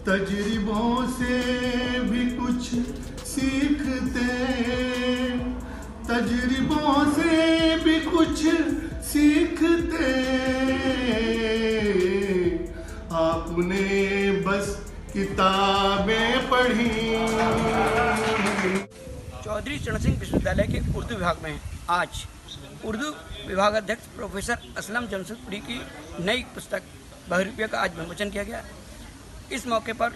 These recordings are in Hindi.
तजुर्बों से भी कुछ सीखते, तजुर्बों से भी कुछ सीखते, आपने बस किताबें पढ़ी। चौधरी चरण सिंह विश्वविद्यालय के उर्दू विभाग में आज उर्दू विभाग अध्यक्ष प्रोफेसर असलम जमशेदपुरी की नई पुस्तक बहरूपिया का आज विमोचन किया गया। इस मौके पर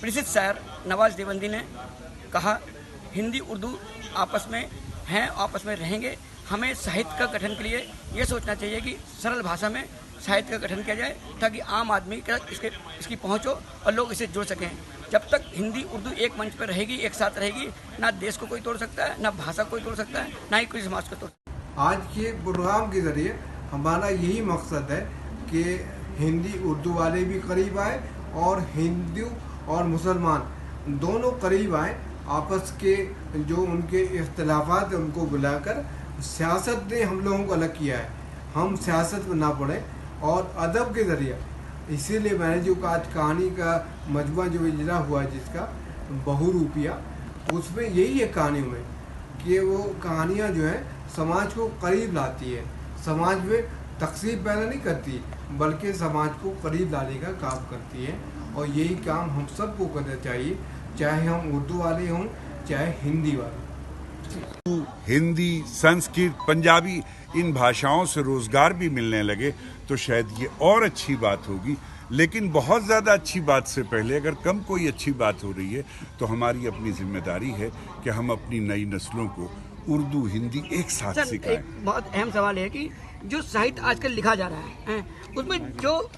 प्रसिद्ध शायर नवाज देवबंदी ने कहा, हिंदी उर्दू आपस में हैं, आपस में रहेंगे। हमें साहित्य का गठन के लिए ये सोचना चाहिए कि सरल भाषा में साहित्य का गठन किया जाए ताकि आम आदमी का इसकी पहुँच हो और लोग इसे जुड़ सकें। जब तक हिंदी उर्दू एक मंच पर रहेगी, एक साथ रहेगी, ना देश को कोई तोड़ सकता है, ना भाषा को कोई तोड़ सकता है, ना ही कोई समाज को तोड़ सकता है। आज के प्रोग्राम के ज़रिए हमारा यही मकसद है कि हिंदी उर्दू वाले भी करीब आए और हिंदू और मुसलमान दोनों करीब आए। आपस के जो उनके इख्तिलाफात हैं उनको बुलाकर सियासत ने हम लोगों को अलग किया है, हम सियासत में ना पड़े और अदब के ज़रिए। इसीलिए मैंने जो आज कहानी का मजमूआ जो इजरा हुआ जिसका बहरूपिया, उसमें यही है कहानी में कि वो कहानियाँ जो हैं समाज को करीब लाती है, समाज में तकसीम पैदा नहीं करती बल्कि समाज को करीब लाने का काम करती है। और यही काम हम सबको करना चाहिए, चाहे हम उर्दू वाले हों चाहे हिंदी वाले। हिंदी, संस्कृत, पंजाबी इन भाषाओं से रोजगार भी मिलने लगे तो शायद ये और अच्छी बात होगी। लेकिन बहुत ज़्यादा अच्छी बात से पहले अगर कम कोई अच्छी बात हो रही है तो हमारी अपनी जिम्मेदारी है कि हम अपनी नई नस्लों को उर्दू हिंदी एक साथ सिखाएं। एक बहुत अहम सवाल है कि जो साहित्य आजकल लिखा जा रहा है उसमें जो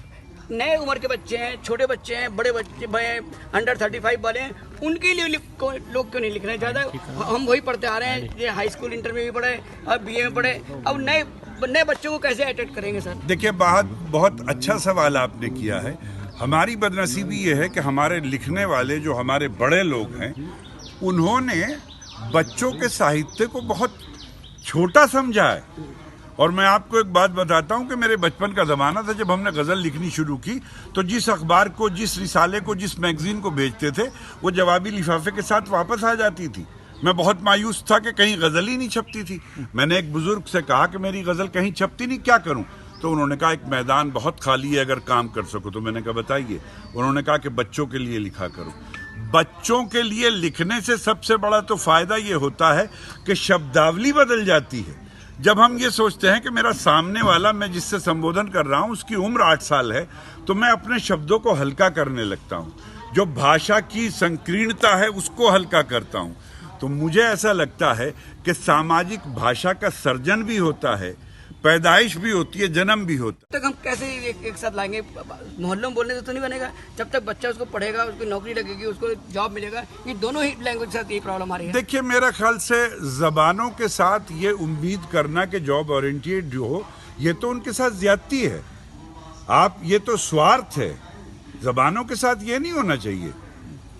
नए उम्र के बच्चे हैं, छोटे बच्चे हैं, बड़े बच्चे अंडर 35 वाले हैं, उनके लिए लोग क्यों नहीं लिख रहे? ज़्यादा हम वही पढ़ते आ रहे हैं, ये हाई स्कूल इंटर में भी पढ़े, अब BA में पढ़े, अब नए बच्चों को कैसे अटेंड करेंगे सर? देखिए, बहुत अच्छा सवाल आपने किया है। हमारी बदनसीबी ये है कि हमारे लिखने वाले जो हमारे बड़े लोग हैं उन्होंने बच्चों के साहित्य को बहुत छोटा समझा है। और मैं आपको एक बात बताता हूं कि मेरे बचपन का ज़माना था जब हमने गज़ल लिखनी शुरू की तो जिस अखबार को, जिस रिसाले को, जिस मैगज़ीन को भेजते थे वो जवाबी लिफाफे के साथ वापस आ जाती थी। मैं बहुत मायूस था कि कहीं गज़ल ही नहीं छपती थी। मैंने एक बुज़ुर्ग से कहा कि मेरी गज़ल कहीं छपती नहीं, क्या करूं? तो उन्होंने कहा एक मैदान बहुत खाली है, अगर काम कर सको। तो मैंने कहा बताइए। उन्होंने कहा कि बच्चों के लिए लिखा करो। बच्चों के लिए लिखने से सबसे बड़ा तो फ़ायदा ये होता है कि शब्दावली बदल जाती है। जब हम ये सोचते हैं कि मेरा सामने वाला, मैं जिससे संबोधन कर रहा हूँ, उसकी उम्र 8 साल है, तो मैं अपने शब्दों को हल्का करने लगता हूँ। जो भाषा की संकीर्णता है उसको हल्का करता हूँ। तो मुझे ऐसा लगता है कि सामाजिक भाषा का सर्जन भी होता है, पैदाइश भी होती है, जन्म भी होता है। तक हम कैसे एक साथ लाएंगे? मोहल्लों में बोलने से तो नहीं बनेगा। जब तक बच्चा उसको पढ़ेगा, उसको नौकरी लगेगी, उसको जॉब मिलेगा, ये दोनों ही लैंग्वेज के साथ यही प्रॉब्लम आ रही है। देखिए, मेरा ख्याल से जबानों के साथ ये उम्मीद करना कि जॉब ओरिएंटेड जो हो, ये तो उनके साथ ज्यादती है। ये तो स्वार्थ है। जबानों के साथ ये नहीं होना चाहिए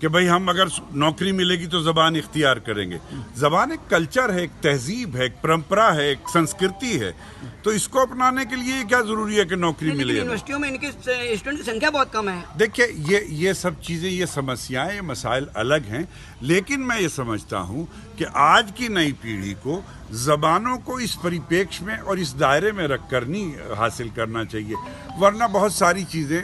कि भाई हम अगर नौकरी मिलेगी तो ज़बान इख्तियार करेंगे। ज़बान एक कल्चर है, एक तहजीब है, एक परंपरा है, एक संस्कृति है। तो इसको अपनाने के लिए क्या ज़रूरी है कि नौकरी मिले? यूनिवर्सिटियों में इनकी स्टूडेंट की संख्या बहुत कम है। देखिए, ये सब चीज़ें, ये समस्याएं, ये मसाइल अलग हैं। लेकिन मैं ये समझता हूँ कि आज की नई पीढ़ी को ज़बानों को इस परिप्रेक्ष्य में और इस दायरे में रख कर नहीं हासिल करना चाहिए, वरना बहुत सारी चीज़ें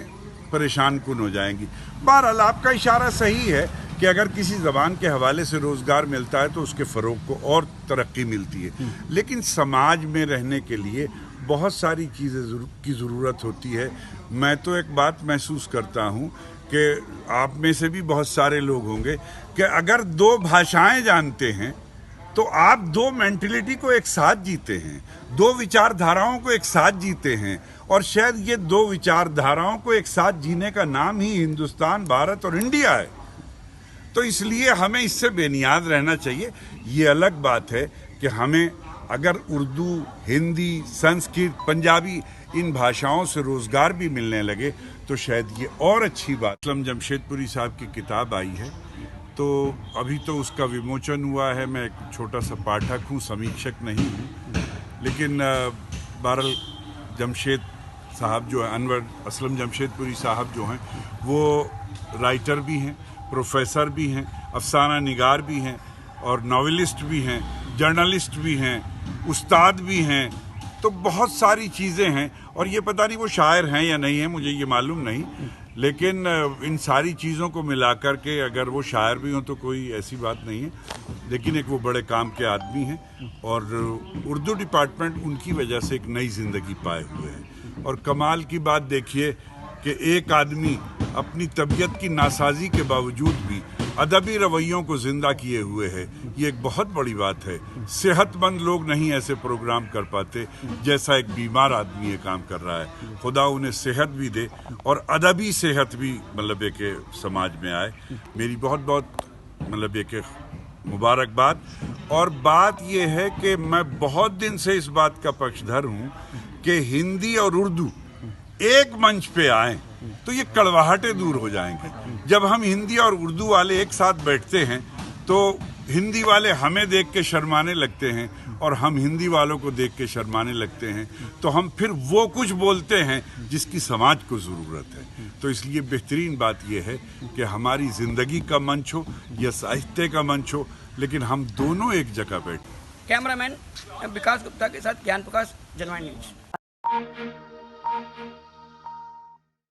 परेशान कुन हो जाएंगी। बहरहाल आपका इशारा सही है कि अगर किसी ज़बान के हवाले से रोज़गार मिलता है तो उसके फ़रोग़ को और तरक्की मिलती है। लेकिन समाज में रहने के लिए बहुत सारी चीज़ें की ज़रूरत होती है। मैं तो एक बात महसूस करता हूँ कि आप में से भी बहुत सारे लोग होंगे कि अगर 2 भाषाएं जानते हैं तो आप 2 मेंटलिटी को एक साथ जीते हैं, 2 विचारधाराओं को एक साथ जीते हैं। और शायद ये 2 विचारधाराओं को एक साथ जीने का नाम ही हिंदुस्तान, भारत और इंडिया है। तो इसलिए हमें इससे बेनियाज रहना चाहिए। ये अलग बात है कि हमें अगर उर्दू, हिंदी, संस्कृत, पंजाबी इन भाषाओं से रोज़गार भी मिलने लगे तो शायद ये और अच्छी बात। असलम जमशेदपुरी साहब की किताब आई है, तो अभी तो उसका विमोचन हुआ है। मैं एक छोटा सा पाठक हूँ, समीक्षक नहीं हूँ, लेकिन बहरहाल जमशेद साहब जो है, अनवर असलम जमशेदपुरी साहब जो हैं, वो राइटर भी हैं, प्रोफेसर भी हैं, अफसाना निगार भी हैं और नॉवेलिस्ट भी हैं, जर्नलिस्ट भी हैं, उस्ताद भी हैं। तो बहुत सारी चीज़ें हैं, और ये पता नहीं वो शायर हैं या नहीं हैं, मुझे ये मालूम नहीं, लेकिन इन सारी चीज़ों को मिलाकर के अगर वो शायर भी हों तो कोई ऐसी बात नहीं है, लेकिन एक वो बड़े काम के आदमी हैं और उर्दू डिपार्टमेंट उनकी वजह से एक नई ज़िंदगी पाए हुए हैं। और कमाल की बात देखिए कि एक आदमी अपनी तबीयत की नासाजी के बावजूद भी अदबी रवैयों को जिंदा किए हुए है। ये एक बहुत बड़ी बात है। सेहतमंद लोग नहीं ऐसे प्रोग्राम कर पाते जैसा एक बीमार आदमी ये काम कर रहा है। खुदा उन्हें सेहत भी दे और अदबी सेहत भी मतलब एक समाज में आए। मेरी बहुत बहुत मतलब एक मुबारकबाद। और बात ये है कि मैं बहुत दिन से इस बात का पक्षधर हूँ कि हिंदी और उर्दू एक मंच पे आए तो ये कड़वाहटें दूर हो जाएंगे। जब हम हिंदी और उर्दू वाले एक साथ बैठते हैं तो हिंदी वाले हमें देख के शर्माने लगते हैं और हम हिंदी वालों को देख के शर्माने लगते हैं, तो हम फिर वो कुछ बोलते हैं जिसकी समाज को ज़रूरत है। तो इसलिए बेहतरीन बात यह है कि हमारी ज़िंदगी का मंच हो या साहित्य का मंच हो, लेकिन हम दोनों एक जगह बैठे। कैमरामैन विकास गुप्ता के साथ ज्ञान प्रकाश, जनवाणी न्यूज।